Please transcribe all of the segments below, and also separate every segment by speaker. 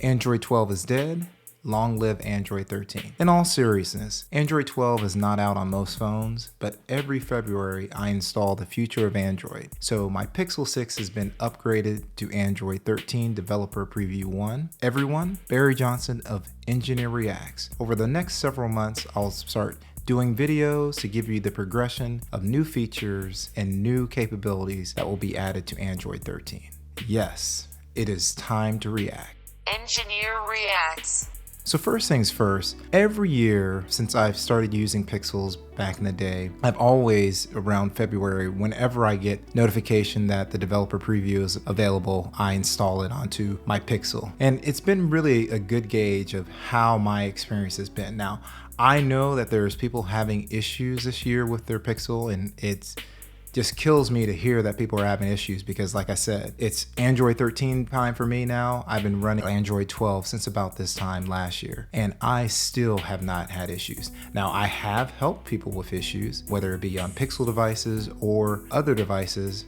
Speaker 1: Android 12 is dead. Long live Android 13. In all seriousness, Android 12 is not out on most phones, but every February I install the future of Android. So my Pixel 6 has been upgraded to Android 13 Developer Preview 1. Everyone, Barry Johnson of Engineer Reacts. Over the next several months, I'll start doing videos to give you the progression of new features and new capabilities that will be added to Android 13. Yes, it is time to react.
Speaker 2: Engineer Reacts.
Speaker 1: So first things first, every year since I've started using Pixels back in the day, I've always, around February, whenever I get notification that the developer preview is available, I install it onto my Pixel. And it's been really a good gauge of how my experience has been. Now, I know that there's people having issues this year with their Pixel, and it's just kills me to hear that people are having issues because, like I said, it's Android 13 time for me now. I've been running Android 12 since about this time last year, and I still have not had issues. Now, I have helped people with issues, whether it be on Pixel devices or other devices,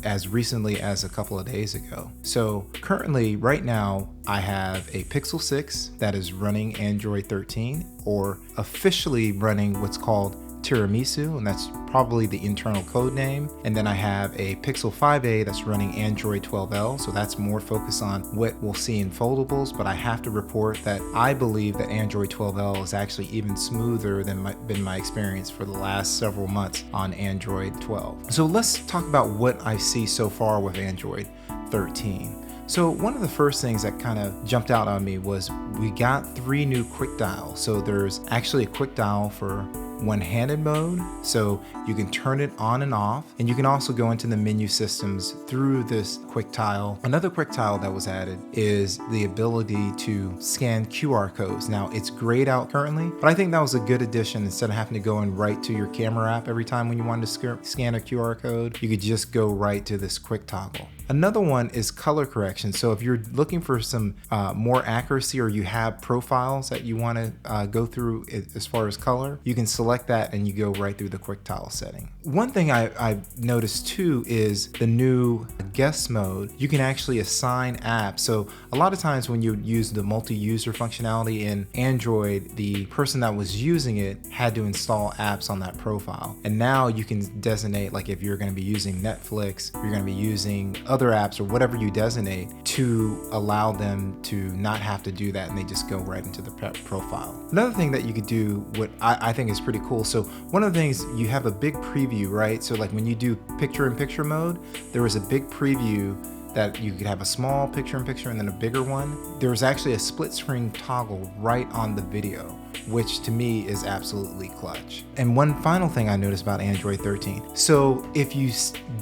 Speaker 1: as recently as a couple of days ago. So currently, right now, I have a Pixel 6 that is running Android 13, or officially running what's called Tiramisu, and that's probably the internal code name. And then I have a Pixel 5a that's running Android 12L, so that's more focused on what we'll see in foldables. But I have to report that I believe that Android 12L is actually even smoother than been my experience for the last several months on Android 12. So let's talk about what I see so far with Android 13. So one of the first things that kind of jumped out on me was we got 3 new quick dials. So there's actually a quick dial for one-handed mode, so you can turn it on and off, and you can also go into the menu systems through this quick tile. Another quick tile that was added is the ability to scan QR codes. Now, it's grayed out currently, but I think that was a good addition. Instead of having to go in right to your camera app every time when you wanted to scan a QR code, you could just go right to this quick toggle. Another one is color correction. So if you're looking for some more accuracy, or you have profiles that you want to go through as far as color, you can select that and you go right through the quick tile setting. One thing I've noticed too is the new guest mode. You can actually assign apps. So a lot of times when you use the multi-user functionality in Android, the person that was using it had to install apps on that profile. And now you can designate, like if you're going to be using Netflix, you're going to be using other apps or whatever you designate, to allow them to not have to do that, and they just go right into the profile. Another thing that you could do, what I think is pretty cool. So one of the things, you have a big preview, right? So like when you do picture-in-picture mode, there was a big preview that you could have a small picture-in-picture and then a bigger one. There's actually a split screen toggle right on the video, which to me is absolutely clutch. And one final thing I noticed about Android 13. So if you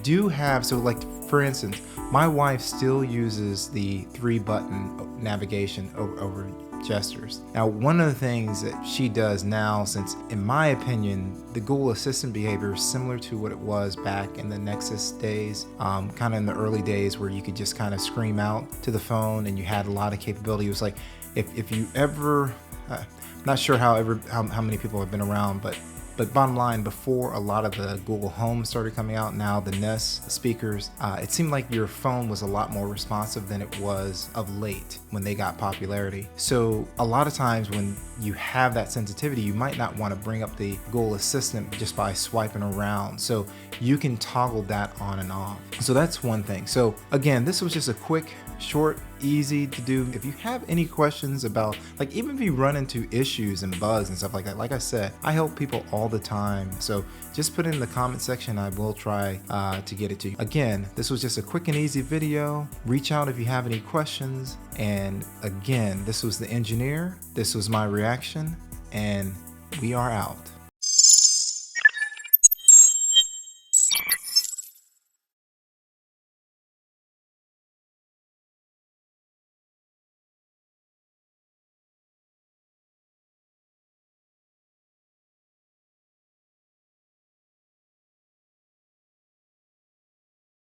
Speaker 1: do have, so like for instance, my wife still uses the 3-button navigation over gestures. Now, one of the things that she does now, since in my opinion, the Google Assistant behavior is similar to what it was back in the Nexus days, kind of in the early days where you could just kind of scream out to the phone and you had a lot of capability. It was like, if you ever, not sure how many people have been around, but bottom line, before a lot of the Google Home started coming out, now the Nest speakers, it seemed like your phone was a lot more responsive than it was of late when they got popularity. So a lot of times when you have that sensitivity, you might not want to bring up the Google Assistant just by swiping around. So you can toggle that on and off. So that's one thing. So again, this was just a quick, short, easy to do. If you have any questions about, like, even if you run into issues and bugs and stuff like that, like I said, I help people all the time. So just put it in the comment section. I will try to get it to you. Again, this was just a quick and easy video. Reach out if you have any questions. And again, this was the engineer. This was my reaction, and we are out.